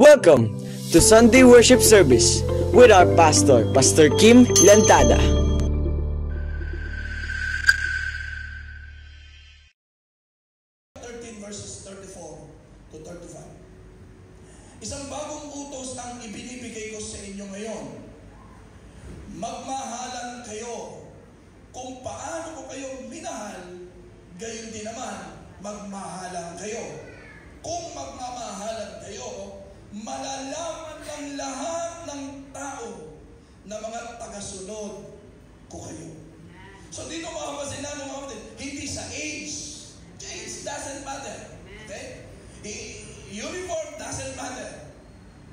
Welcome to Sunday Worship Service with our pastor, Pastor Kim Lantada. Verses 34 to 35. Isang bagong utos ang ibinibigay ko sa inyo ngayon. Magmahalan kayo. Kung paano ko kayo minahal, gayon din naman magmahalan kayo. Kung magmamahalan kayo, malalaman ng lahat ng tao na mga tagasunod ko kayo. So dito makapasin natin mga kapatid, hindi sa age. Age doesn't matter. Okay? Uniform doesn't matter.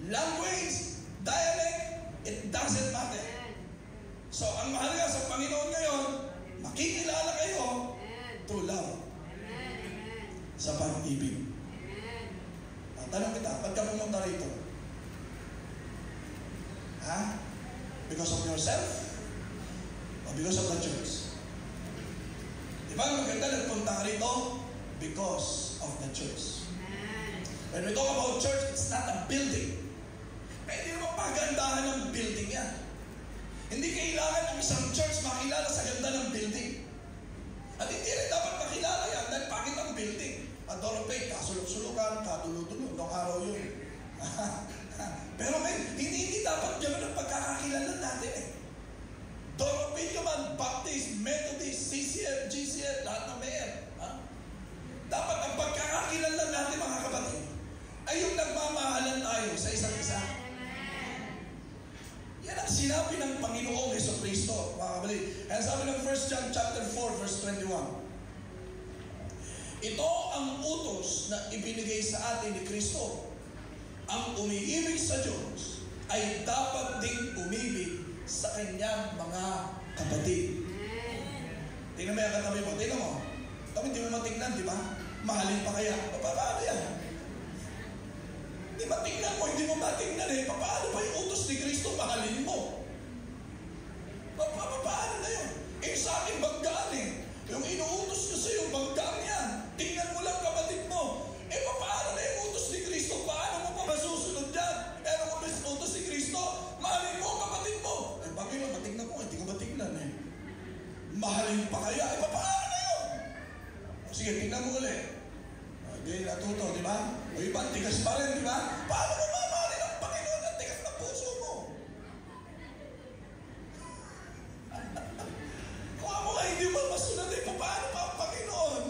Language, dialect, it doesn't matter. So ang mahalaga sa Panginoon ngayon, makikilala kayo through love. Sa pag-ibig. Tanong kita, ba't ka pumunta rito? Ha? Because of yourself? O because of the church? Di ba maganda nagpunta ka rito? Because of the church. When we talk about church, it's not a building. Pwede naman pagandahan ng building yan. Hindi kailangan ng isang church makilala sa ganda ng building. At hindi rin dapat makilala yan dahil pangit ang building. At Dorothy, kasulok-sulukan, kadulo-dulo, nung araw yun. Pero hindi dapat gano'n ang pagkakakilala natin eh. Dorothy naman, Baptist, Methodist, CCF, GCF, lahat ng mayor. Dapat ang pagkakakilala natin mga kapatid ay yung nagmamahalan tayo sa isa't isa. Yan ang sinabi ng Panginoong Jesucristo, mga kapatid. Kaya sabi ng 1 John chapter 4, verse 21. Ito ang utos na ibinigay sa atin ni Kristo. Ang umiibig sa Diyos ay dapat ding umibig sa kanyang mga kapatid. Tingnan mo yung katabi mo. Tingnan mo. Kami hindi mo matingnan, di ba? Mahalin pa kaya? Paano yan? Hindi matingnan mo, hindi mo matingnan eh. Paano ba yung utos ni Kristo mahalin mo? Paano na yun? Eh sa akin maggaling. Yung inuutos ko sa iyo, magdang yan. Tingnan mo lang kapatid mo. Eh paano na yung utos ni Kristo? Paano mo pa masusunod yan? Pero kung utos ni Kristo, mahalin mo kapatid mo. Eh Panginoon, matignan ko, hindi ko matignan eh. Mahalin pa kaya? Eh paano na yun? Sige, tingnan mo ulit. Hindi natuto, di ba? O iba, tigas pa rin, di ba? Paano mo mamahalin ang Panginoon ang tigas ng puso mo? Kung ako nga hindi mo masunod eh, paano pa ang Panginoon?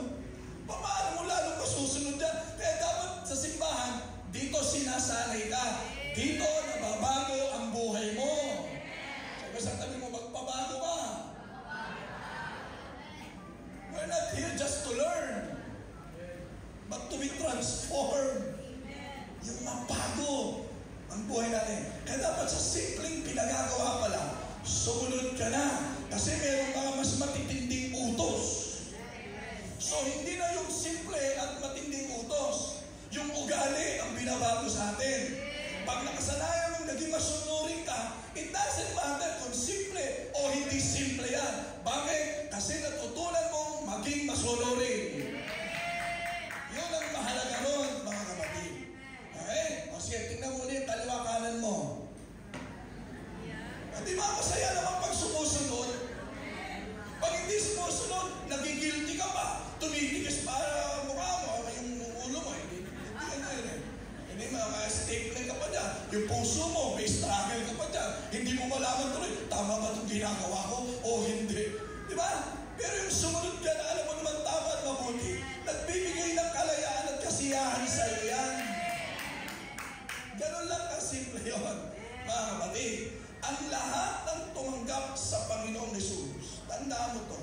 Paano mo lalong masusunod yan? Kaya dapat sa simbahan, dito sinasanay ka. Dito nababago ang buhay mo. Sabi sa tabi mo, magpabago ka. We're not here just to learn, but to be transformed. Yung mabago ang buhay natin. Kaya dapat sa simpleng pinagagawa pa lang, sumunod ka na. Kasi meron mga mas matitinding utos. So hindi na yung simple at matinding utos. Yung ugali ang binabago sa atin. Pag nakasanayan mong naging masunurin ka, it doesn't matter kung simple o hindi simple yan. Bakit? Kasi natutunan mong maging masunurin. Yun ang mahalaga nun, mga kapatid. Okay? O sige, tingnan mo ulit, kaliwa kanan mo. Di ba masaya naman pag sumusunod? Pag hindi sumusunod, nagigilty ka pa. Tumitigas pa mukha mo, yung ulo mo. Hindi ma-statement ka pa dyan. Yung puso mo, may struggle ka pa dyan. Hindi mo malaman tuloy, tama ba itong ginagawa ko o hindi? Di ba? Pero yung sumunod ka na alam mo naman tama at mabuti, nagbibigay ng kalayaan at kasiyahan sa iyo yan. Ganun lang kasimple yun, mga kapatid. Ang lahat ng tumanggap sa Panginoong Jesus, tandaan mo to,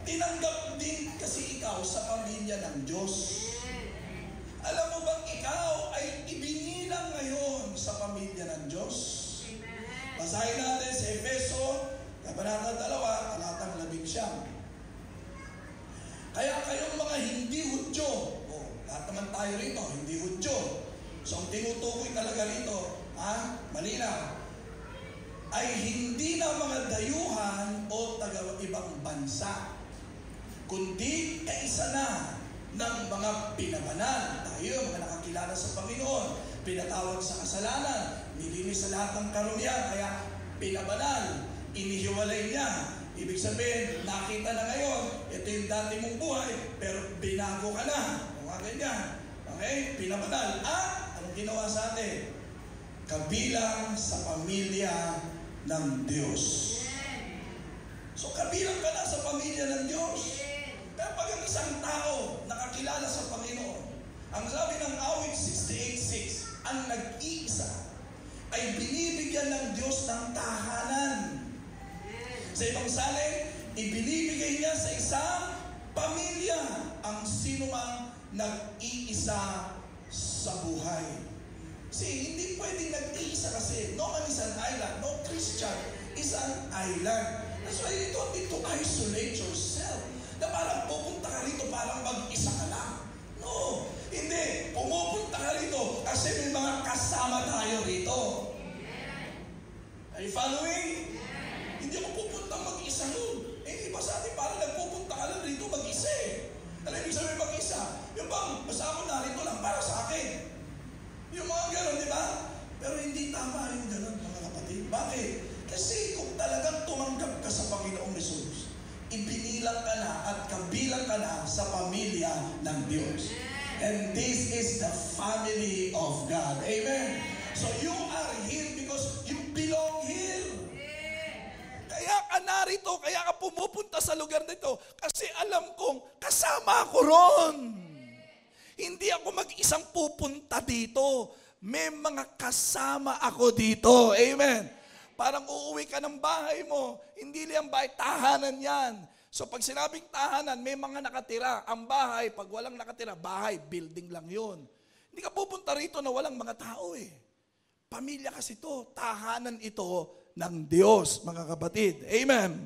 tinanggap din kasi ikaw sa pamilya ng Diyos. Alam mo bang ikaw ay ibinilang ngayon sa pamilya ng Diyos? Basahin natin sa Efeso, Kabanata 2, talatang 11. Kaya kayong mga hindi Hudyo, lahat naman tayo rito, hindi Hudyo. So ang tinutukoy talaga rito, malinaw, ay hindi na mga dayuhan o taga-ibang bansa, kundi kaisa na ng mga pinabanal. Tayo, mga nakakilala sa Panginoon. pinatawag sa kasalanan, nilinis sa lahat ng karumihan, kaya pinabanal, inihiwalay niya. Ibig sabihin, nakita na ngayon, ito yung dati mong buhay, pero binago ka na. Mga ganyan. Okay? Pinabanal. At, anong ginawa sa atin? Kabilang sa pamilya ng Diyos. So, kabilang ka na sa pamilya ng Diyos. Pero pag ang isang tao nakakilala sa Panginoon, ang sabi ng awit 68:6, ang nag-iisa ay binibigyan ng Diyos ng tahanan. Sa ibang salin, ibinibigay niya sa isang pamilya ang sinumang nag-iisa sa buhay. Kasi hindi pwedeng nag-iisa kasi no man is an island, no Christian is an island. That's why you don't need to isolate yourself. Na parang pupunta ka rito parang mag-isa ka lang. No, hindi. Pumupunta ka rito kasi may mga kasama tayo rito. Are you following? Hindi ako pupunta mag-isa nun. Eh, iba sa atin parang nagpupunta ka lang rito mag-isa eh. Alam, ibig sabihin mag-isa. Yung bang, basta ako narito lang para sa akin. Yung mga gano'n, di ba? Pero hindi tama yung gano'n, mga kapatid. Bakit? Kasi kung talagang tumanggap ka sa Panginoong Jesus, ibinilang ka na at kabilang ka na sa pamilya ng Diyos. And this is the family of God. Amen? So you are here because you belong here. Kaya ka narito, kaya ka pumupunta sa lugar nito kasi alam kong kasama ako ron. Hindi ako mag-isang pupunta dito. May mga kasama ako dito. Amen. Parang uuwi ka ng bahay mo. Hindi lang bahay, tahanan yan. So pag sinabing tahanan, may mga nakatira. Ang bahay, pag walang nakatira, bahay, building lang yun. Hindi ka pupunta rito na walang mga tao eh. Pamilya kasi ito, tahanan ito ng Diyos, mga kapatid. Amen.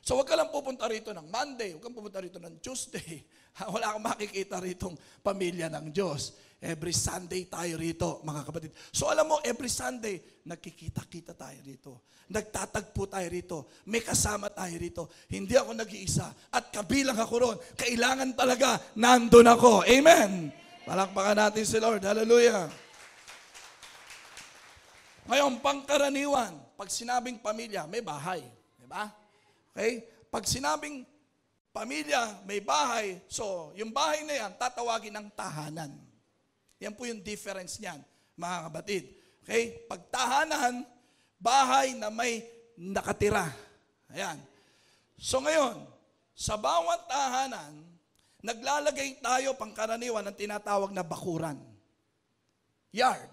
So huwag ka lang pupunta rito ng Monday, huwag kang pupunta rito ng Tuesday. Wala kang makikita ritong pamilya ng Diyos. Every Sunday tayo rito, mga kapatid. So alam mo, every Sunday, nagkikita-kita tayo rito. Nagtatagpo tayo rito. May kasama tayo rito. Hindi ako nag-iisa. At kabilang ako ron. Kailangan talaga, nandun ako. Amen. Palakpakan natin si Lord. Hallelujah. Ngayon, pangkaraniwan, pag sinabing pamilya, may bahay. Diba? Okay? Pag sinabing pamilya, may bahay, so yung bahay na yan, tatawagin ng tahanan. Yan po yung difference niyan, mga kapatid. Okay? Pag tahanan, bahay na may nakatira. Ayan. So ngayon, sa bawat tahanan, naglalagay tayo pangkaraniwan ng tinatawag na bakuran. Yard.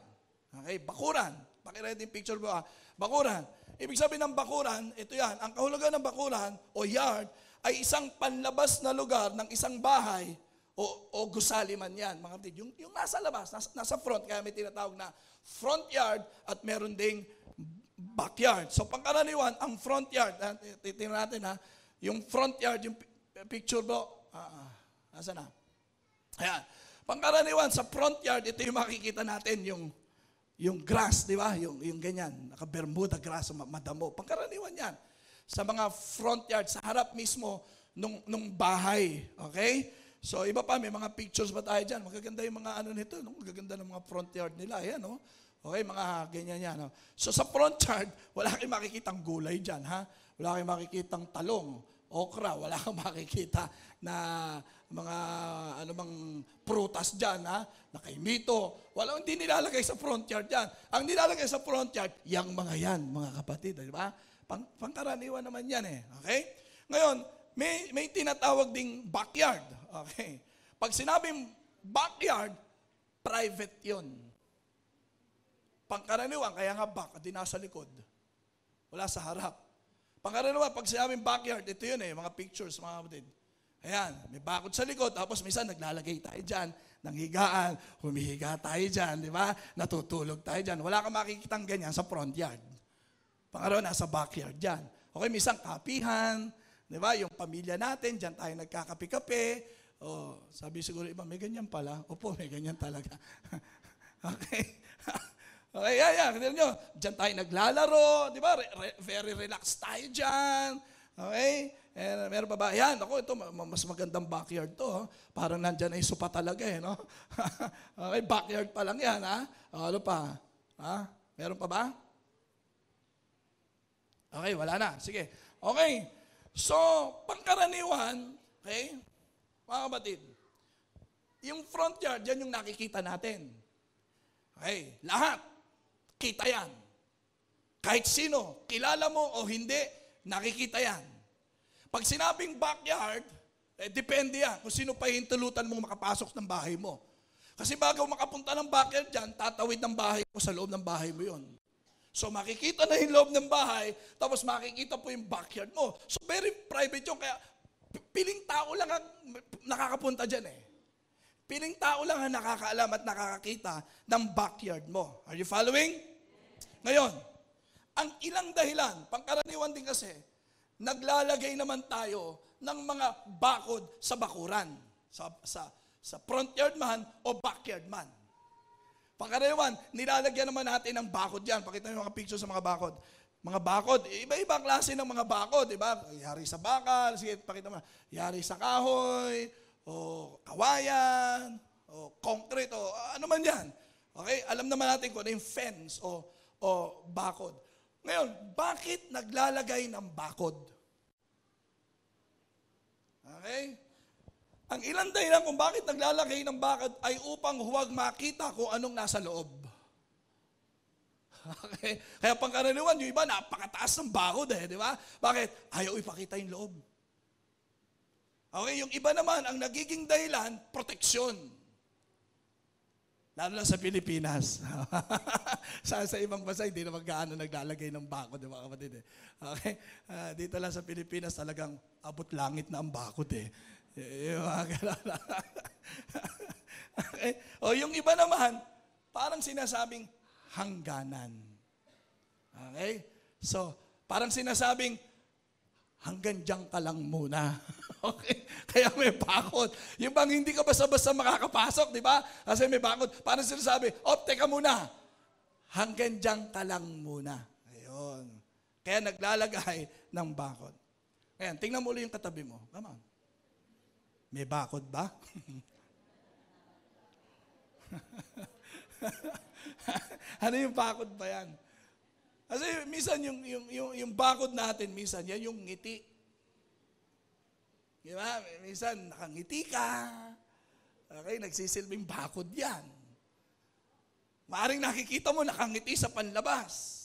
Okay? Bakuran. Pakirete yung picture mo. Bakuran. Ibig sabihin ng bakuran, ito yan. Ang kahulugan ng bakuran o yard ay isang panlabas na lugar ng isang bahay o gusali man yan. Mga kapatid, yung nasa labas, nasa front, kaya may tinatawag na front yard at meron ding backyard. So pangkaraniwan, ang front yard, titingnan natin ha, yung front yard, yung picture mo, nasa na? Ayan. Pangkaraniwan, sa front yard, ito yung makikita natin, yung grass, di ba? Yung ganyan, naka-Bermuda grass, madamo. Pangkaraniwan yan. Sa mga front yard, sa harap mismo nung bahay. Okay? So, iba pa, may mga pictures ba tayo dyan? Magaganda yung mga ano nito, no? Magaganda ng mga front yard nila. Ayan, no? Okay, mga ganyan yan. No? So, sa front yard, wala kayong makikitang gulay dyan, ha? Wala kayong makikitang talong, okra, wala kang makikita na mga ano bang prutas dyan, ha? Na kaimito. Wala, hindi nilalagay sa front yard yan. Ang nilalagay sa front yard, yung mga yan, mga kapatid. Di ba? Pangkaraniwan naman yan eh. Okay? Ngayon, may tinatawag ding backyard. Okay? Pag sinabing backyard, private yon. Pangkaraniwan, kaya nga back, di nasa likod. Wala sa harap. Pangkaraniwan, pag sinabing backyard, ito yun eh, mga pictures, mga kapatid. Ayan, may bakod sa likod, tapos minsan naglalagay tayo dyan ng higaan, humihiga tayo dyan, di ba? Natutulog tayo dyan. Wala kang makikitang ganyan sa front yard. Pangaraw, nasa backyard dyan. Okay, minsan kapihan, di ba? Yung pamilya natin, dyan tayo nagkakape-kape. Oh, sabi siguro iba, may ganyan pala. Opo, may ganyan talaga. Okay. Okay, yeah. Tignan nyo, dyan tayo naglalaro, di ba? Very relaxed tayo dyan. Okay? Meron pa ba? Yan, ako, ito, mas magandang backyard to. Parang nandyan ay sopa talaga no? Okay, backyard pa lang yan, ha? Ano pa? Meron pa ba? Okay, wala na. Sige. Okay. So, pangkaraniwan, okay, mga kapatid, yung front yard, yan yung nakikita natin. Okay, lahat, kita yan. Kahit sino, kilala mo o hindi, nakikita yan. Pag sinabing backyard, depende yan kung sino pa hintulutan mong makapasok ng bahay mo. Kasi bago makapunta ng backyard dyan, tatawid ng bahay mo sa loob ng bahay mo yun. So makikita na yung loob ng bahay, tapos makikita po yung backyard mo. So very private yun, kaya piling tao lang ang nakakapunta dyan Piling tao lang ang nakakaalam at nakakakita ng backyard mo. Are you following? Ngayon, ang ilang dahilan, pangkaraniwan din kasi, naglalagay naman tayo ng mga bakod sa bakuran. Sa front yard man o backyard man. Pangkaraniwan, nilalagyan naman natin ng bakod yan. Pakita nyo yung mga picture sa mga bakod. Mga bakod, iba-ibang klase ng mga bakod, diba? Yari sa bakal, sige, pakita mo. Yari sa kahoy, o kawayan, o concrete, o ano man yan. Okay? Alam naman natin kung ano yung fence o bakod. Ngayon, bakit naglalagay ng bakod? Okay? Ang ilang dahilan kung bakit naglalagay ng bakod ay upang huwag makita kung anong nasa loob. Okay? Kaya pangkaraniwan, yung iba napakataas ng bakod di ba? Bakit? Ayaw ipakita yung loob. Okay, yung iba naman, ang nagiging dahilan, proteksyon. Lalo na sa Pilipinas. sa ibang bansa, hindi naman gaano naglalagay ng bakod, di ba kapatid? Okay? Dito lang sa Pilipinas, talagang abot langit na ang bakod Yung mga gano'n. Okay? O yung iba naman, parang sinasabing hangganan. Okay? So, parang sinasabing hanggang diyan ka lang muna. Okay? Kaya may bakod. Yung bang hindi ka basta-basta makakapasok, di ba? Kasi may bakod. Parang sinasabi, teka muna. Hanggang diyan ka lang muna. Ayun. Kaya naglalagay ng bakod. Ayan, tingnan mo ulit yung katabi mo. Come on. May bakod ba? Ano yung bakod ba yan? Kasi minsan yung bakod natin, minsan yan yung ngiti. Di ba? Minsan nakangiti ka. Okay, nagsisilbing bakod yan. Maaring nakikita mo nakangiti sa panlabas.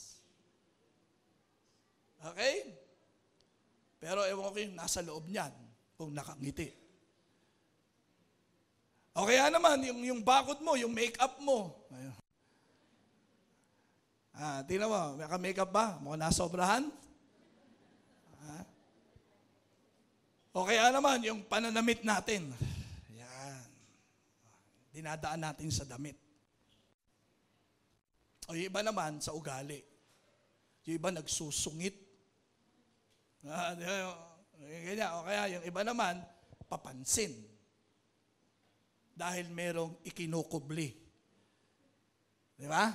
Okay? Pero ewan ko yung nasa loob niyan kung nakangiti. O kaya naman, yung bakod mo, yung makeup mo. Ayun. Tingnan mo, may ka-makeup ba? Mukhang nasobrahan? O kaya naman, yung pananamit natin. Yan. Dinadaan natin sa damit. O yung iba naman, sa ugali. Yung iba nagsusungit. O kaya yung iba naman, papansin. Dahil merong ikinukubli. Di ba?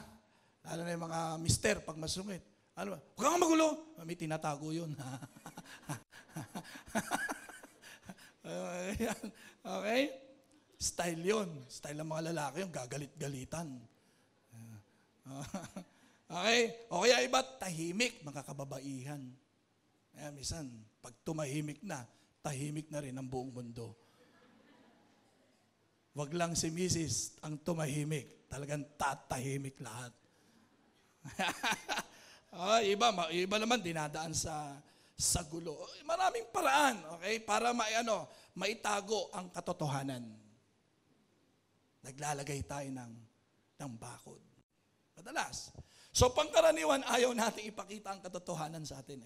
Lalo na yung mga mister pag masungit. Ano ba? Huwag kang magulo. May tinatago yun. Okay? Style yun. Style ng mga lalaki yung gagalit-galitan. Okay? O kaya iba, tahimik, mga kababaihan. Kaya minsan, pag tumahimik na, tahimik na rin ang buong mundo. Wag lang si Mrs. ang tumahimik. Talagang tatahimik lahat. Iba naman dinadaan sa gulo. Maraming paraan, okay? Para maitago ang katotohanan. Naglalagay tayo ng bakod. Madalas. So pangkaraniwan, ayaw natin ipakita ang katotohanan sa atin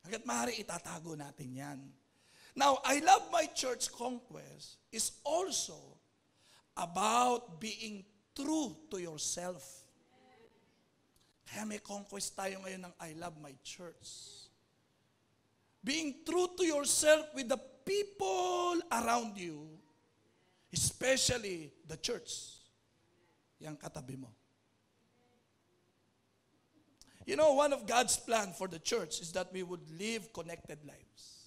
Hanggat maaari itatago natin yan. Now, I Love My Church Conquest is also about being true to yourself. Kaya may conquest tayo ngayon ng I Love My Church. Being true to yourself with the people around you, especially the church. Yang katabi mo. You know, one of God's plan for the church is that we would live connected lives.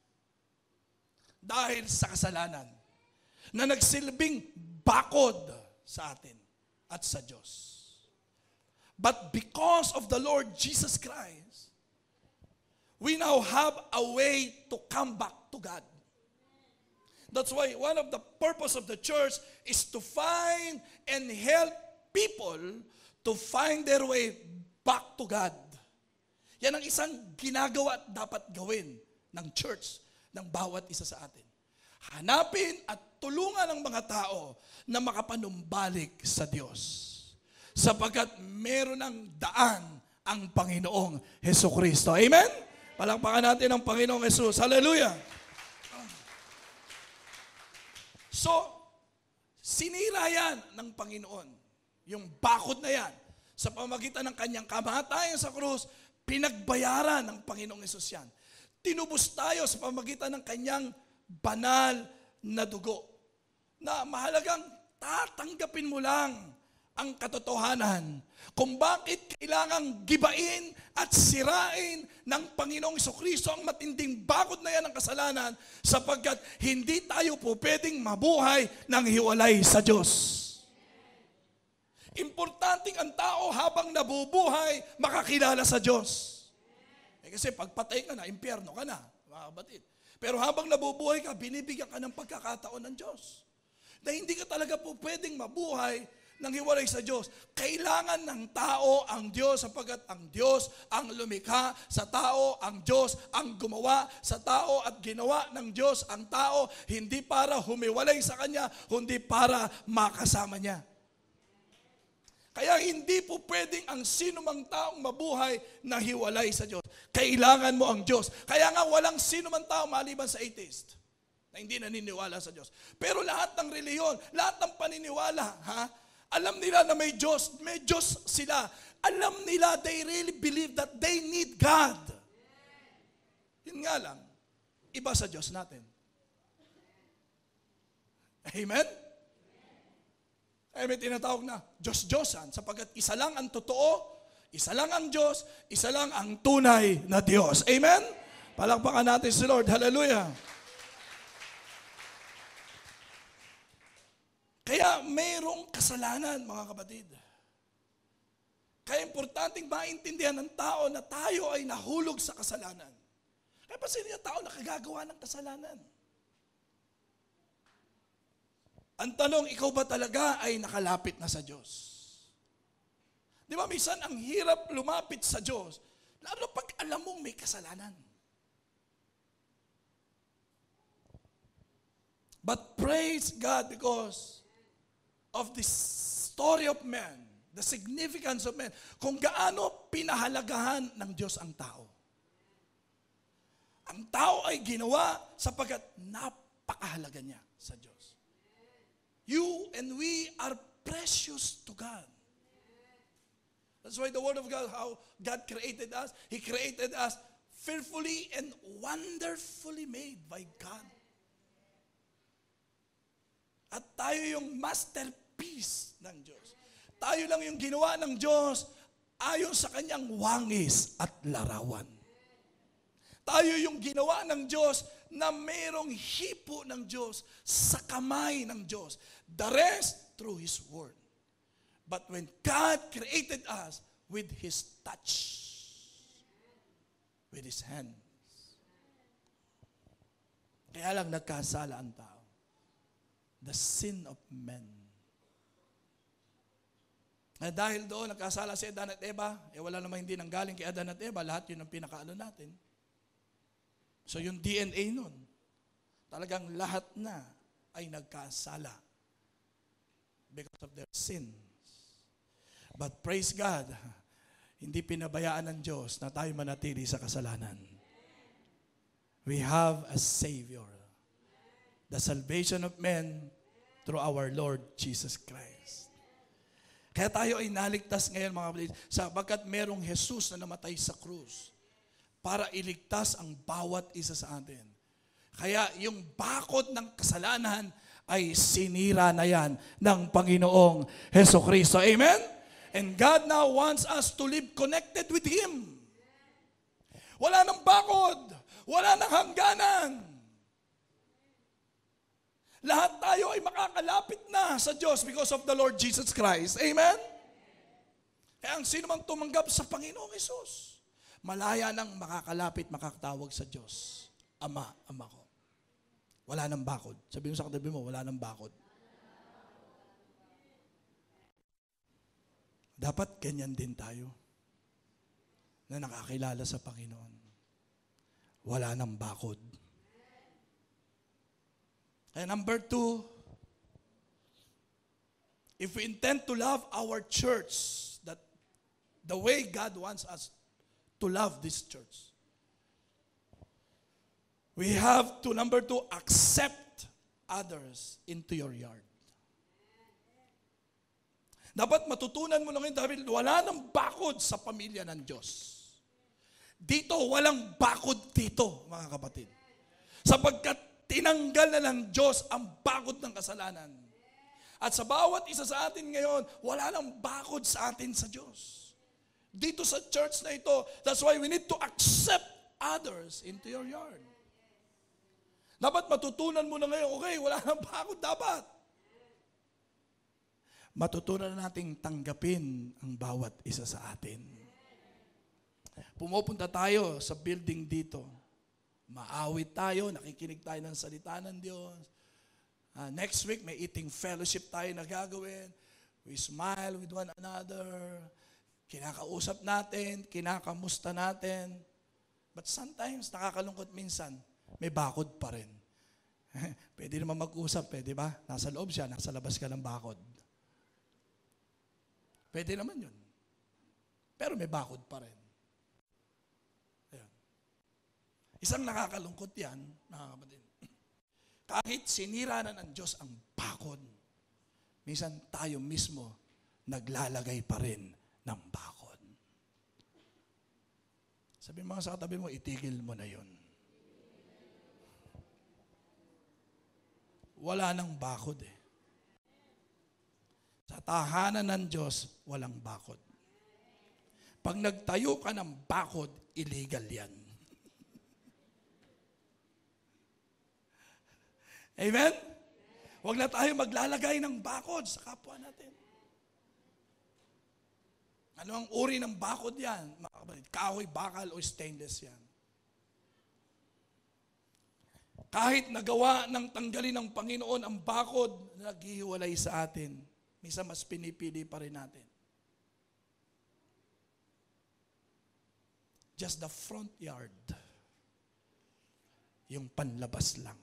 dahil sa kasalanan na nagsilbing bakod sa atin at sa Diyos. But because of the Lord Jesus Christ, we now have a way to come back to God. That's why one of the purpose of the church is to find and help people to find their way back to God. Yan ang isang ginagawa at dapat gawin ng church, ng bawat isa sa atin. Hanapin at tulungan ang mga tao na makapanumbalik sa Diyos. Sapagkat meron ng daan ang Panginoong Hesukristo. Amen? Palakpakan natin ang Panginoong Jesus. Hallelujah! So, sinira yan ng Panginoon. Yung bakod na yan. Sa pamagitan ng kanyang kamatayan sa krus, pinagbayaran ng Panginoong Hesus yan. Tinubos tayo sa pamagitan ng kanyang banal na dugo. Na mahalagang tatanggapin mo lang ang katotohanan kung bakit kailangang gibain at sirain ng Panginoong Jesucristo ang matinding bakod na yan ng kasalanan sapagkat hindi tayo po pwedeng mabuhay ng hiwalay sa Diyos. Importanteng ang tao habang nabubuhay makakilala sa Diyos. Kasi pagpatay ka na, impyerno ka na, mga kapatid. Pero habang nabubuhay ka, binibigyan ka ng pagkakataon ng Diyos. Na hindi ka talaga po pwedeng mabuhay ng hiwalay sa Diyos. Kailangan ng tao ang Diyos sapagkat ang Diyos ang lumikha sa tao, ang Diyos ang gumawa sa tao at ginawa ng Diyos ang tao hindi para humiwalay sa Kanya, kundi para makasama Niya. Kaya hindi po pwedeng ang sino mang taong mabuhay na hiwalay sa Diyos. Kailangan mo ang Diyos. Kaya nga walang sino mang tao maliban sa atheist na hindi naniniwala sa Diyos. Pero lahat ng reliyon, lahat ng paniniwala, alam nila na may Diyos sila. Alam nila, they really believe that they need God. Yun nga lang, iba sa Diyos natin. Amen? Ay may tinatawag na Diyos-Diyosan sapagkat isa lang ang totoo, isa lang ang Diyos, isa lang ang tunay na Diyos. Amen? Palakpakan natin si Lord. Hallelujah. Kaya mayroong kasalanan, mga kapatid. Kaya importanteng maintindihan ng tao na tayo ay nahulog sa kasalanan. Kaya pa sino yung tao nakagagawa ng kasalanan? Ang tanong, ikaw ba talaga ay nakalapit na sa Diyos? Di ba, minsan ang hirap lumapit sa Diyos, lalo pag alam mong may kasalanan. But praise God because of the story of man, the significance of man, kung gaano pinahalagahan ng Diyos ang tao. Ang tao ay ginawa sapagkat napakahalaga niya sa Diyos. You and we are precious to God. That's why the Word of God, how God created us, He created us fearfully and wonderfully made by God. At tayo yung masterpiece ng Diyos. Tayo lang yung ginawa ng Diyos ayon sa kanyang wangis at larawan. Tayo yung ginawa ng Diyos na mayroong hipo ng Diyos sa kamay ng Diyos. The rest through His Word. But when God created us with His touch, with His hands, kaya lang nagkasala ang tao. The sin of men. Dahil doon, nagkasala si Adan at Eva, wala namang hindi nanggaling kay Adan at Eva, lahat yun ang pinakaano natin. So yung DNA nun, talagang lahat na ay nagkasala because of their sins. But praise God, hindi pinabayaan ng Diyos na tayo manatili sa kasalanan. We have a Savior. The salvation of men through our Lord Jesus Christ. Kaya tayo ay naligtas ngayon, mga kapatid, sapagkat merong Jesus na namatay sa krus para iligtas ang bawat isa sa atin. Kaya yung bakod ng kasalanan ay sinira na yan ng Panginoong Hesukristo. Amen? And God now wants us to live connected with Him. Wala nang bakod. Wala nang hangganan. Lahat tayo ay makakalapit na sa Diyos because of the Lord Jesus Christ. Amen? Kaya ang sino mang tumanggap sa Panginoong Hesus, malaya nang makakalapit, makakatawag sa Diyos. Ama, Ama ko. Wala nang bakod. Sabi mo sa katabi mo, wala nang bakod. Dapat ganyan din tayo na nakakilala sa Panginoon. Wala nang bakod. And number 2, if we intend to love our church, that the way God wants us to love this church, we have to, number 2, accept others into your yard. Dapat matutunan mo lang yun dahil wala nang bakod sa pamilya ng Diyos. Dito, walang bakod dito, mga kapatid. Sapagkat tinanggal na ng Diyos ang bakod ng kasalanan. At sa bawat isa sa atin ngayon, wala nang bakod sa atin sa Diyos. Dito sa church na ito, that's why we need to accept others into your yard. Dapat matutunan mo na ngayon, okay, wala nang bakod dapat. Matutunan nating tanggapin ang bawat isa sa atin. Pumupunta tayo sa building dito. Maawit tayo, nakikinig tayo ng salita ng Diyos. Next week, may eating fellowship tayo na gagawin. We smile with one another. Kinakausap natin, kinakamusta natin. But sometimes, nakakalungkot minsan, may bakod pa rin. Pwede naman mag-usap, pwede ba? Nasa loob siya, nasa labas ka ng bakod. Pwede naman yun. Pero may bakod pa rin. Isang nakakalungkot yan, mga kapatid. Kahit sinira na ng Diyos ang bakod, minsan tayo mismo naglalagay pa rin ng bakod. Sabi mo sa katabi mo, itigil mo na yun. Wala nang bakod eh. Sa tahanan ng Diyos, walang bakod. Pag nagtayo ka ng bakod, illegal yan. Amen? Huwag na tayo maglalagay ng bakod sa kapwa natin. Ano ang uri ng bakod yan? Kahoy, bakal o stainless yan. Kahit nagawa ng tanggalin ng Panginoon ang bakod na naghihiwalay sa atin, minsan mas pinipili pa rin natin. Just the front yard, yung panlabas lang.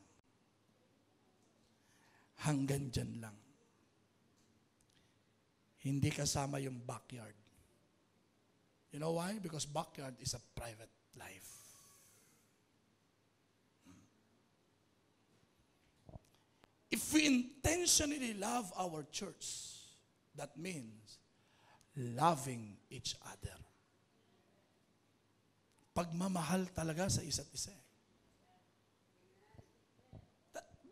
Hanggang dyan lang. Hindi kasama yung backyard. You know why? Because backyard is a private life. If we intentionally love our church, that means loving each other. Pagmamahal talaga sa isa't isa.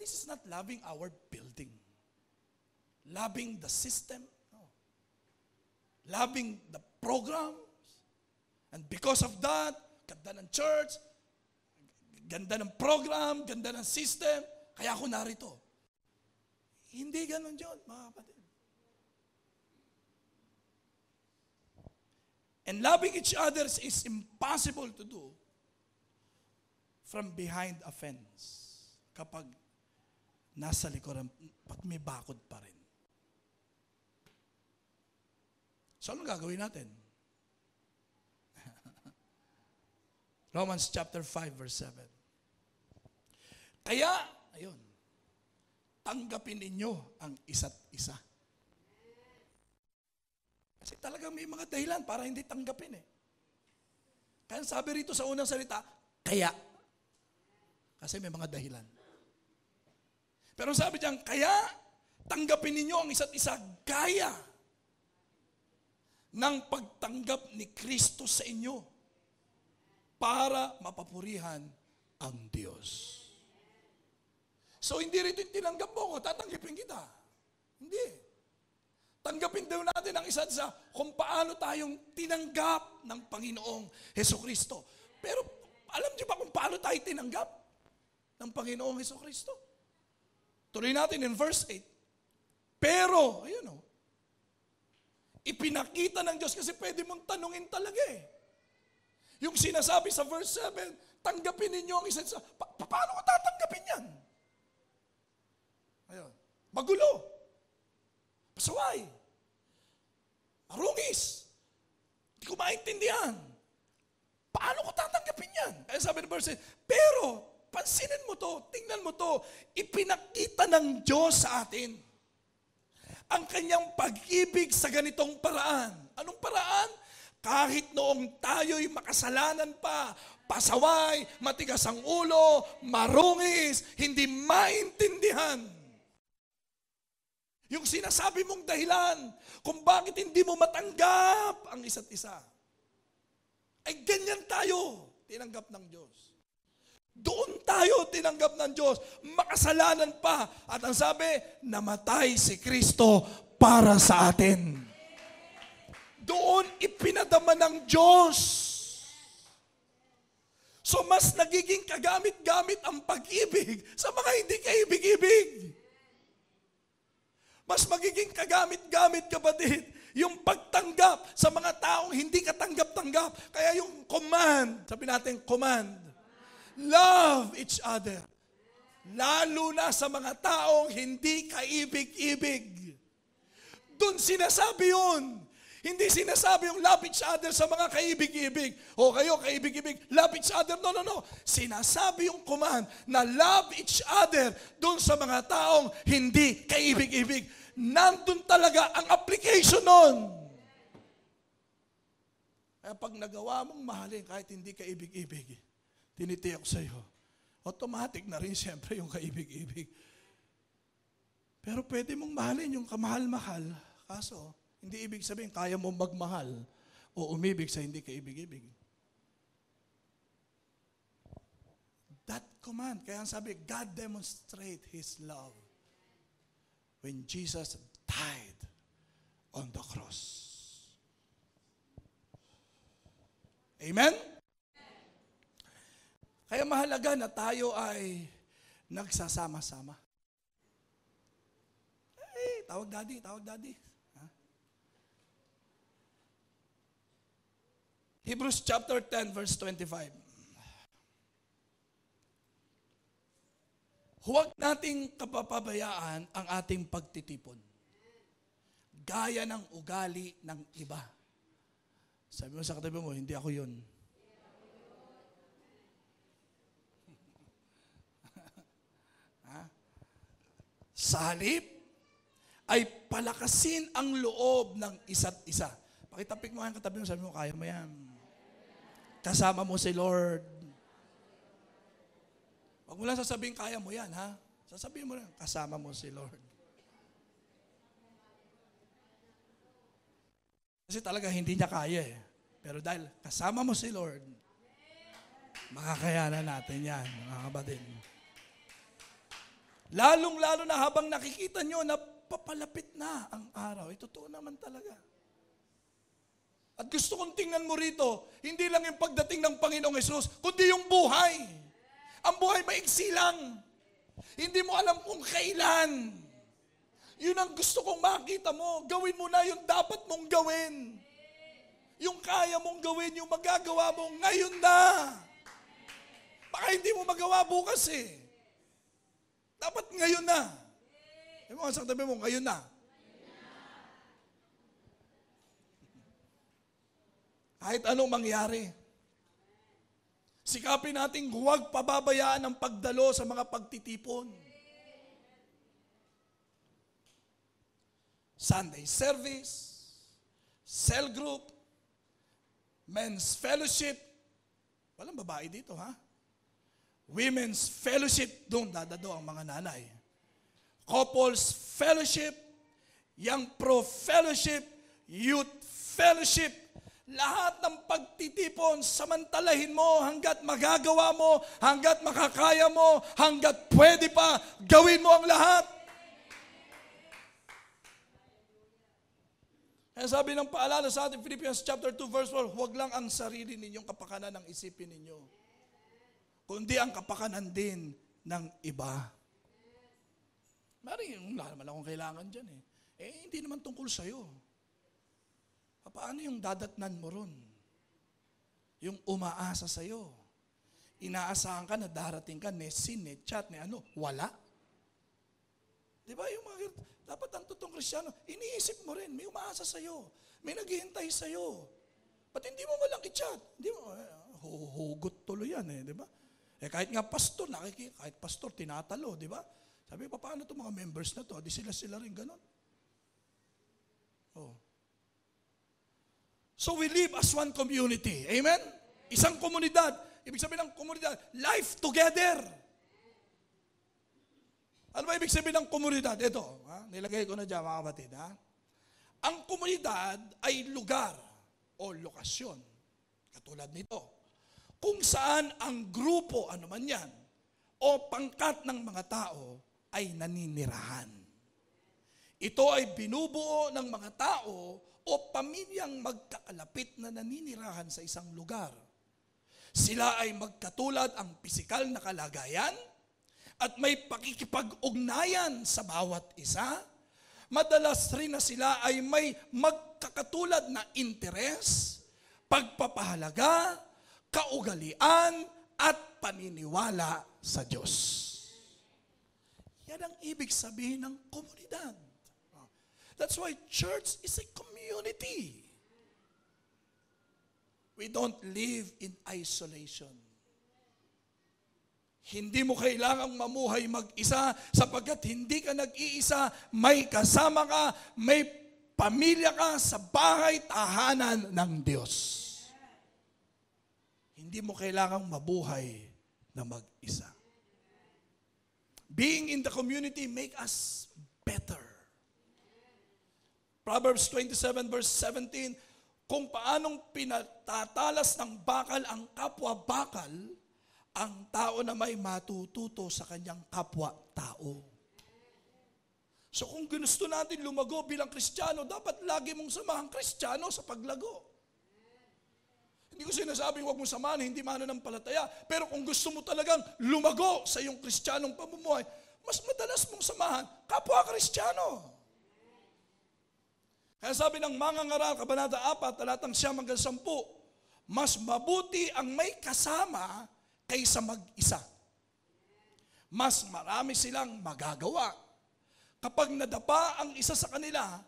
This is not loving our building. Loving the system. No. Loving the programs. And because of that, ganda ng church, ganda ng program, ganda ng system, kaya ako narito. Hindi ganun yun, mga kapatid. And loving each other is impossible to do from behind a fence. Kapag nasa likuran, pag may bakod pa rin. So, anong gagawin natin? Romans chapter 5, verse 7. Kaya, ayun, tanggapin ninyo ang isa't isa. Kasi talagang may mga dahilan para hindi tanggapin eh. Kaya sabi rito sa unang salita, kaya. Kasi may mga dahilan. Pero sabi diyan, kaya tanggapin ninyo ang isa't isa gaya ng pagtanggap ni Kristo sa inyo para mapapurihan ang Diyos. So hindi rito tinanggap mo ko, tatanggapin kita. Hindi. Tanggapin daw natin ang isa't isa kung paano tayong tinanggap ng Panginoong Hesukristo. Pero alam niyo ba kung paano tayo tinanggap ng Panginoong Hesukristo? Tuloy natin in verse 8. Pero, ayun o, ipinakita ng Diyos kasi pwede mong tanungin talaga eh. Yung sinasabi sa verse 7, tanggapin ninyo ang isa't isa. Paano ko tatanggapin yan? Ayun. Magulo. Pasaway. Marungis. Hindi ko maintindihan. Paano ko tatanggapin yan? Kaya sabi ng verse 8, pero, pansinin mo to, tingnan mo to, ipinakita ng Diyos sa atin ang kanyang pag-ibig sa ganitong paraan. Anong paraan? Kahit noong tayo'y makasalanan pa, pasaway, matigas ang ulo, marungis, hindi maintindihan. Yung sinasabi mong dahilan kung bakit hindi mo matanggap ang isa't isa. Ay ganyan tayo, tinanggap ng Diyos. Doon tayo tinanggap ng Diyos, makasalanan pa. At ang sabi, namatay si Kristo para sa atin. Doon ipinadama ng Diyos. So mas nagiging kagamit-gamit ang pag-ibig sa mga hindi kaibig-ibig. Mas magiging kagamit-gamit, kapatid, yung pagtanggap sa mga taong hindi katanggap-tanggap. Kaya yung command, sabi natin command, love each other. Lalo na sa mga taong hindi kaibig-ibig. Doon sinasabi yun. Hindi sinasabi yung love each other sa mga kaibig-ibig. O kayo, kaibig-ibig, love each other. No, no, no. Sinasabi yung command na love each other doon sa mga taong hindi kaibig-ibig. Nandun talaga ang application nun. Kaya pag nagawa mong mahalin kahit hindi kaibig-ibig, tinitiyak sa iyo, automatic na rin siyempre yung kaibig-ibig. Pero pwede mong mahalin yung kamahal-mahal. Kaso, hindi ibig sabihin kaya mo magmahal o umibig sa hindi kaibig-ibig. That command, kaya ang sabi, God demonstrate His love when Jesus died on the cross. Amen? Kaya mahalaga na tayo ay nagsasama-sama. Ay, tawag daddy, tawag daddy. Ha? Hebrews chapter 10 verse 25. Huwag nating kapapabayaan ang ating pagtitipon. Gaya ng ugali ng iba. Sabi mo sa katabi mo, hindi ako yun. Sa halip, ay palakasin ang loob ng isa't isa. Pakitapik mo ang katabi mo, sabi mo, kaya mo yan. Kasama mo si Lord. Huwag mo lang sasabihin, kaya mo yan, ha? Sasabihin mo lang, kasama mo si Lord. Kasi talaga hindi niya kaya eh. Pero dahil kasama mo si Lord, makakayanan natin yan, mga kapatid. Lalong-lalo na habang nakikita nyo na papalapit na ang araw. Totoo naman talaga. At gusto kong tingnan mo rito, hindi lang yung pagdating ng Panginoong Hesus, kundi yung buhay. Ang buhay maigsi lang. Hindi mo alam kung kailan. Yun ang gusto kong makita mo. Gawin mo na yung dapat mong gawin. Yung kaya mong gawin, yung magagawa mo ngayon na. Baka hindi mo magawa bukas eh. Dapat ngayon na. Yung mga saktabi mo, ngayon na. Kahit anong mangyari, sikapin natin huwag pababayaan ang pagdalo sa mga pagtitipon. Sunday service, cell group, men's fellowship. Walang babae dito, ha? Women's fellowship, doon dadado ang mga nanay. Couples fellowship, young pro fellowship, youth fellowship. Lahat ng pagtitipon, samantalahin mo hanggat magagawa mo, hanggat makakaya mo, hanggat pwede pa, gawin mo ang lahat. Kaya sabi ng paalala sa ating Philippians chapter 2 verse 4, huwag lang ang sarili ninyong kapakanan ang isipin ninyo, kundi ang kapakanan din ng iba. Maring wala naman akong kailangan dyan eh. Hindi naman tungkol sa'yo. Paano yung dadatnan mo ron? Yung umaasa sa'yo. Inaasahan ka na darating ka, sin, chat, wala. Di ba? Dapat ang totoong Kristiyano, iniisip mo rin, may umaasa sa'yo. May naghihintay sa'yo. Ba't hindi mo malang i-chat? Hindi mo, hugot tuloy yan di ba? Kahit nga pastor, kahit pastor, tinatalo, di ba? Sabi, paano itong mga members na to? Di sila rin ganon. So we live as one community. Amen? Isang komunidad. Ibig sabihin ng komunidad, life together. Ano ba ibig sabihin ng komunidad? Ito, nilagay ko na dyan mga kapatid. Ang komunidad ay lugar o lokasyon. Katulad nito. Kung saan ang grupo, ano man yan, o pangkat ng mga tao ay naninirahan. Ito ay binubuo ng mga tao o pamilyang magkakalapit na naninirahan sa isang lugar. Sila ay magkatulad ang pisikal na kalagayan at may pakikipag-ugnayan sa bawat isa. Madalas rin na sila ay may magkakatulad na interes, pagpapahalaga, kaugalian at paniniwala sa Diyos. Yan ang ibig sabihin ng komunidad. That's why church is a community. We don't live in isolation. Hindi mo kailangang mamuhay mag-isa sapagkat hindi ka nag-iisa, may kasama ka, may pamilya ka sa bahay tahanan ng Diyos. Hindi mo kailangang mabuhay na mag-isa. Being in the community make us better. Proverbs 27 verse 17, kung paanong pinatatalas ng bakal ang kapwa-bakal, ang tao na may matututo sa kanyang kapwa-tao. So kung gusto natin lumago bilang Kristiyano, dapat lagi mong samahan Kristiyano sa paglago. Hindi ko sinasabing huwag mong samahan, hindi mananampalataya. Pero kung gusto mo talagang lumago sa iyong Kristiyanong pamumuhay, mas madalas mong samahan kapwa-Kristiyano. Kaya sabi ng Mangangaral, Kabanata 4, talatang 9-10, mas mabuti ang may kasama kaysa mag-isa. Mas marami silang magagawa. Kapag nadapa ang isa sa kanila,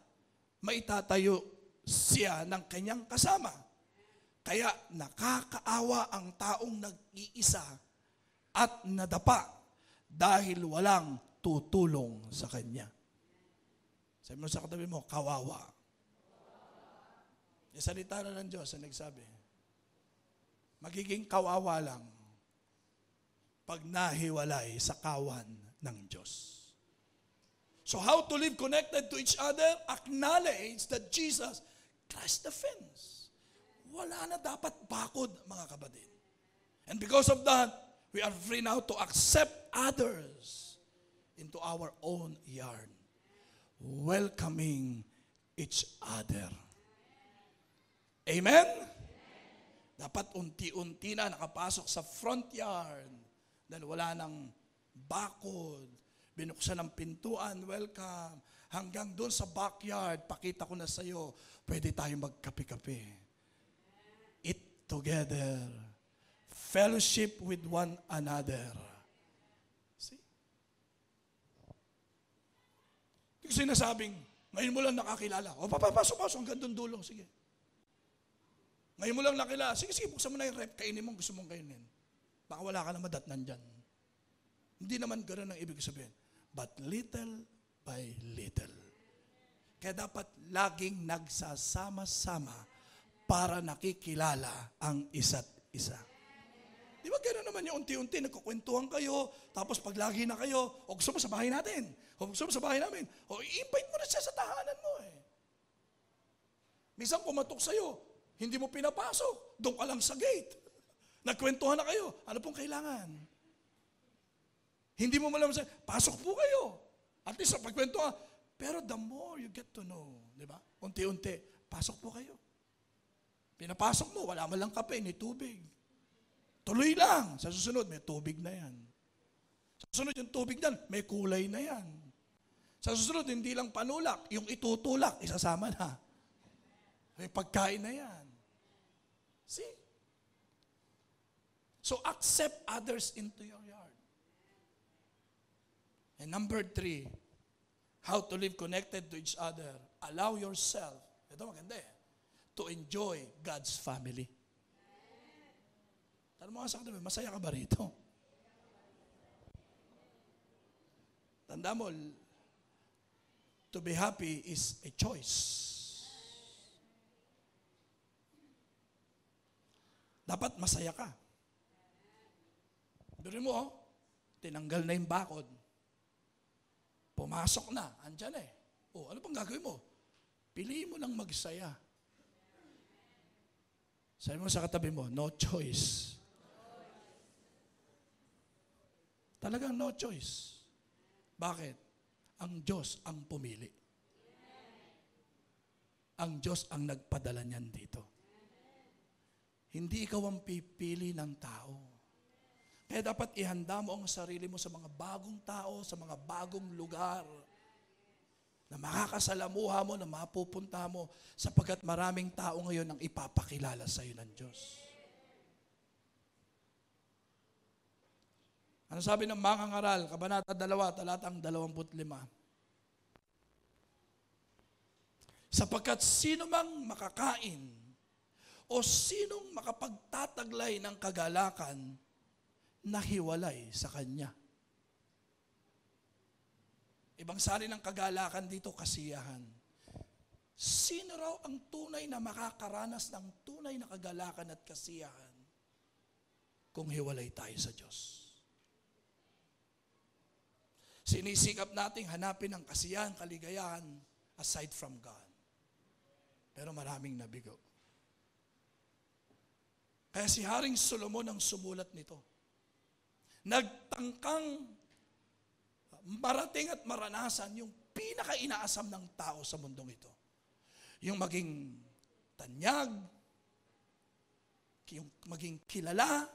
maitatayo siya ng kanyang kasama. Kaya nakakaawa ang taong nag-iisa at nadapa dahil walang tutulong sa kanya. Sabi mo sa katabi mo, kawawa. Yung salita na ng Diyos ang nagsabi, magiging kawawa lang pag nahiwalay sa kawan ng Diyos. So how to live connected to each other? Acknowledge that Jesus crushed the fence. Wala na dapat bakod, mga kapatid. And because of that, we are free now to accept others into our own yard, welcoming each other. Amen? Dapat unti-unti na nakapasok sa front yard dahil wala nang bakod, binuksan ng pintuan, welcome. Hanggang doon sa backyard, pakita ko na sa iyo, pwede tayong magkape-kape. Eat together. Fellowship with one another. See? Hindi ko sinasabing, ngayon mo lang nakakilala. O, papasok hanggang doon dulo. Sige. Ngayon mo lang nakilala. Sige, buksan mo na yung rep. Kainin mo, gusto mong kainin. Baka wala ka na madatnan dyan. Hindi naman ganoon ang ibig sabihin. But little by little. Kaya dapat laging nagsasama-sama para nakikilala ang isa't isa. Di ba gano'n naman yung unti-unti, nagkukwentuhan kayo, tapos pag lagi na kayo, o gusto mo sa bahay natin, o gusto mo sa bahay namin, o i-invite mo na siya sa tahanan mo eh. Minsan pumatok sa'yo, hindi mo pinapasok, doon ka lang sa gate. Nagkwentuhan na kayo, ano pong kailangan? Hindi mo malaman sa'yo, pasok po kayo. At least sa pagkwentuhan, pero the more you get to know, di ba? Unti-unti, pasok po kayo. Pinapasok mo, wala man lang kape, ni tubig. Tuloy lang. Sa susunod, may tubig na yan. Sa susunod yung tubig na, may kulay na yan. Sa susunod, hindi lang panulak, yung itutulak, isasama na. May pagkain na yan. See? So accept others into your yard. And number 3, how to live connected to each other. Allow yourself, ito maganda to enjoy God's family. Tanong mo nga sa katabi, masaya ka ba rito? Tanda mo, to be happy is a choice. Dapat masaya ka. Pero mo, tinanggal na yung bakod. Pumasok na, andyan ano pang gagawin mo? Piliin mo lang magsaya. Sabi mo sa katabi mo, no choice. Talagang no choice. Bakit? Ang Diyos ang pumili. Ang Diyos ang nagpadala niyan dito. Hindi ikaw ang pipili ng tao. Kaya dapat ihanda mo ang sarili mo sa mga bagong tao, sa mga bagong lugar na makakasalamuha mo, na mapupunta mo, sapagkat maraming tao ngayon ang ipapakilala sa iyo ng Diyos. Ano sabi ng mga ngaral, Kabanata 2, talatang 25? Sapagkat sino mang makakain o sinong makapagtataglay ng kagalakan na hiwalay sa Kanya. Ibang sari ng kagalakan dito, kasiyahan. Sino raw ang tunay na makakaranas ng tunay na kagalakan at kasiyahan kung hiwalay tayo sa Diyos? Sinisikap nating hanapin ang kasiyahan, kaligayahan aside from God. Pero maraming nabigo. Kaya si Haring Solomon ang sumulat nito. Nagtangkang marating at maranasan yung pinaka-inaasam ng tao sa mundong ito. Yung maging tanyag, yung maging kilala,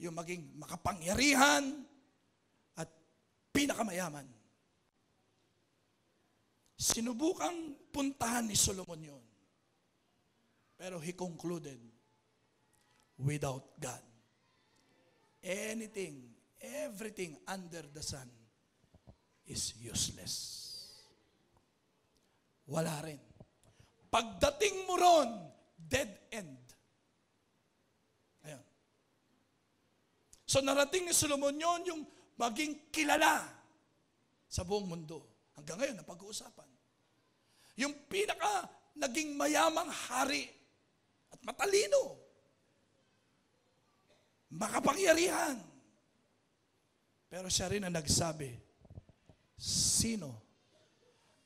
yung maging makapangyarihan, at pinakamayaman. Sinubukang puntahan ni Solomon yun. Pero he concluded, without God, anything, everything under the sun is useless. Wala rin. Pagdating mo ron, dead end. Ayan. So narating ni Solomon yun, yung maging kilala sa buong mundo. Hanggang ngayon, napag-uusapan. Yung pinaka naging mayamang hari at matalino, makapangyarihan. Pero siya rin ang nagsabi, sino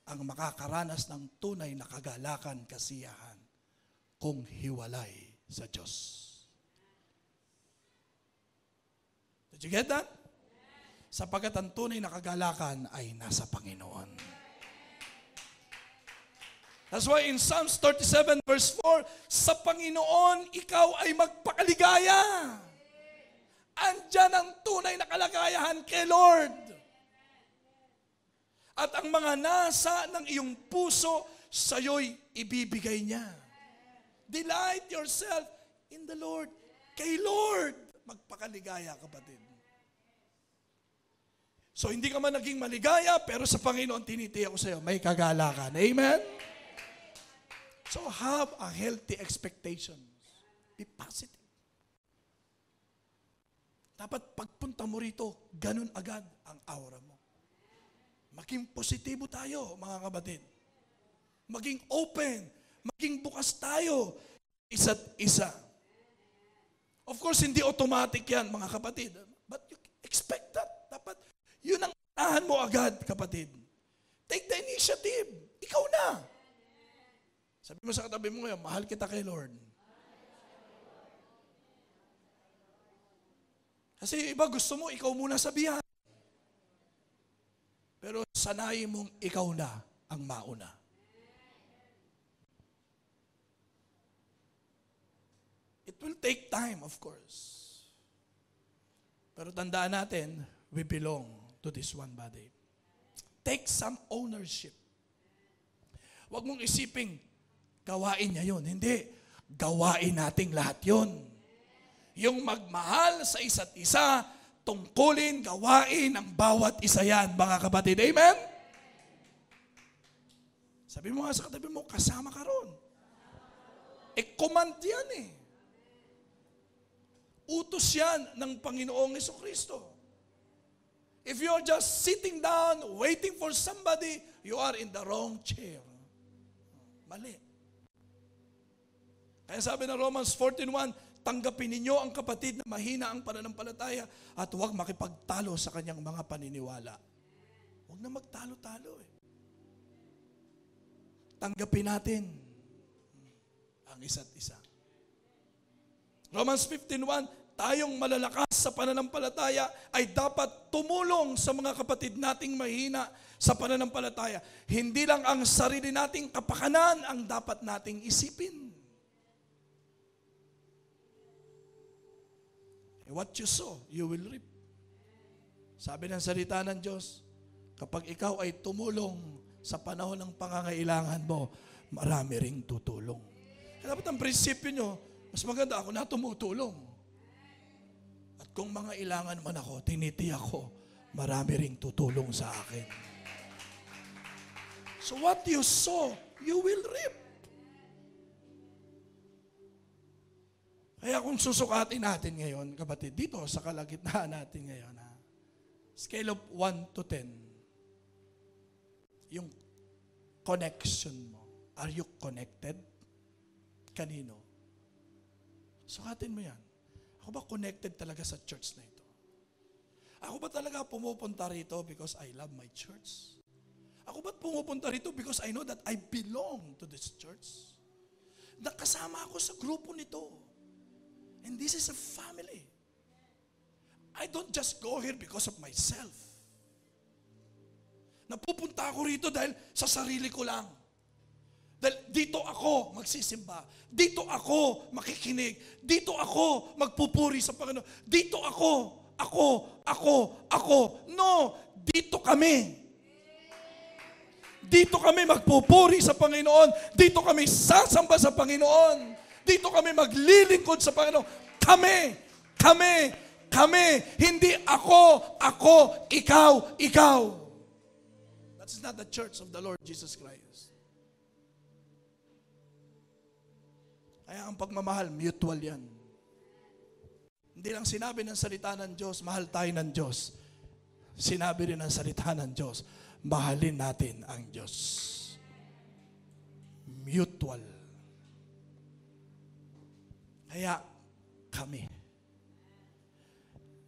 ang makakaranas ng tunay na kagalakan, kasiyahan kung hiwalay sa Diyos? Did you get that? Sapagkat ang tunay na kagalakan ay nasa Panginoon. That's why in Psalms 37 verse 4, sa Panginoon ikaw ay magpakaligaya. Andyan ang tunay na kalagayahan kay Lord. At ang mga nasa ng iyong puso, sa'yo'y ibibigay niya. Delight yourself in the Lord. Kay Lord, magpakaligaya, kapatid. So, hindi ka man naging maligaya, pero sa Panginoon, tinitiyak ko sa'yo, may kagalakan. Amen? So, have a healthy expectations. Be positive. Dapat pagpunta mo rito, ganun agad ang aura mo. Maging positibo tayo, mga kapatid. Maging open, maging bukas tayo, isa't isa. Of course, hindi automatic yan, mga kapatid. But you expect that. Dapat, yun ang tahan mo agad, kapatid. Take the initiative. Ikaw na. Sabi mo sa katabi mo ngayon, mahal kita kay Lord. Kasi iba gusto mo, ikaw muna sabihan. Pero sanayin mong ikaw na ang mauna. It will take time, of course. Pero tandaan natin, we belong to this one body. Take some ownership. Huwag mong isiping, gawain niya yun. Hindi. Gawain nating lahat yun. Yung magmahal sa isa't isa, tungkulin, gawain ang bawat isa yan, mga kapatid. Amen? Sabi mo nga sa katabi mo, kasama ka ron. Command yan eh. Utos yan ng Panginoong Jesucristo. If you're just sitting down, waiting for somebody, you are in the wrong chair. Mali. Kaya sabi ng Romans 14:1, tanggapin ninyo ang kapatid na mahina ang pananampalataya at huwag makipagtalo sa kanyang mga paniniwala. Huwag na magtalo-talo eh. Tanggapin natin ang isa't isa. Romans 15:1, tayong malalakas sa pananampalataya ay dapat tumulong sa mga kapatid nating mahina sa pananampalataya. Hindi lang ang sarili nating kapakanan ang dapat nating isipin. What you sow, you will reap. Sabi ng salita ng Diyos, kapag ikaw ay tumulong sa panahon ng pangangailangan mo, marami ring tutulong. Kaya dapat ang prinsipyo nyo, mas maganda ako na tumutulong. At kung mga ilangan man ako, tinitiyak ko, marami ring tutulong sa akin. So what you sow, you will reap. Kaya kung susukatin natin ngayon, kapatid, dito sa kalagitnaan natin ngayon, scale of 1 to 10, yung connection mo, are you connected? Kanino? Sukatin mo yan. Ako ba connected talaga sa church na ito? Ako ba talaga pumupunta rito because I love my church? Ako ba pumupunta rito because I know that I belong to this church? Nakasama ako sa grupo nito. And this is a family. I don't just go here because of myself. Napupunta ako rito dahil sa sarili ko lang. Dahil dito ako magsisimba. Dito ako makikinig. Dito ako magpupuri sa Panginoon. Dito ako. No, dito kami. Dito kami magpupuri sa Panginoon. Dito kami sasamba sa Panginoon. Dito kami maglilingkod sa Panginoon. Kami. Hindi ako, ikaw. That's not the church of the Lord Jesus Christ. Kaya ang pagmamahal, mutual yan. Hindi lang sinabi ng salita ng Diyos, mahal tayo ng Diyos. Sinabi rin ng salita ng Diyos, mahalin natin ang Diyos. Mutual. Kaya kami,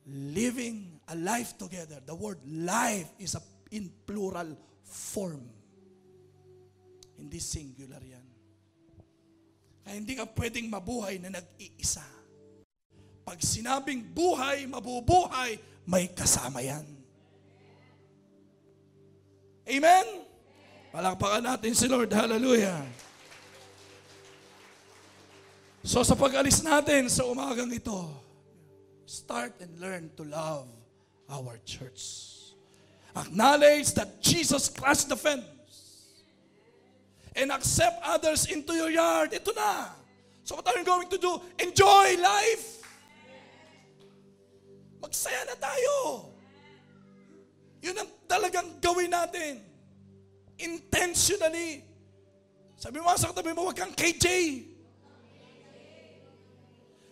living a life together. The word life is in plural form. Hindi singular yan. Kaya hindi ka pwedeng mabuhay na nag-iisa. Pag sinabing buhay, mabubuhay, may kasama yan. Amen? Palakpakan natin si Lord. Hallelujah. So sa pag-alis natin sa umagang ito, start and learn to love our church. Acknowledge that Jesus Christ defends. And accept others into your yard. Ito na. So what are you going to do? Enjoy life. Magsaya na tayo. Yun ang talagang gawin natin. Intentionally. Sabi mo sa katabi mo, huwag kang KJ.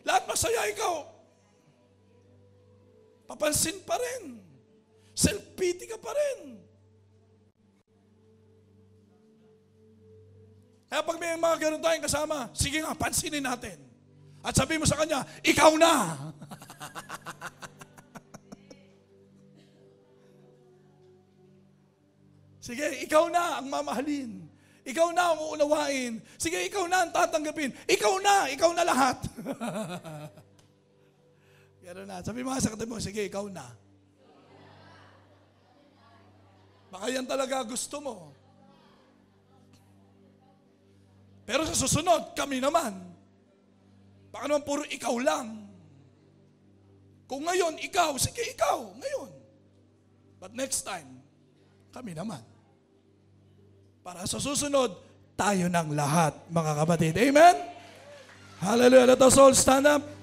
Lahat masaya ikaw. Papansin pa rin. Self-pity ka pa rin. Kaya pag may mga ganun tayong kasama, sige nga, pansinin natin. At sabi mo sa kanya, ikaw na. Sige, ikaw na ang mamahalin. Ikaw na ang uunawain. Sige, ikaw na ang tatanggapin. Ikaw na lahat. Gano'n na. Sabi mga sa katabi mo, sige, ikaw na. Baka yan talaga gusto mo. Pero sa susunod, kami naman. Baka naman puro ikaw lang. Kung ngayon, ikaw, sige, ikaw, ngayon. But next time, kami naman. Para sa susunod, tayo ng lahat, mga kapatid. Amen? Hallelujah. Let us all stand up.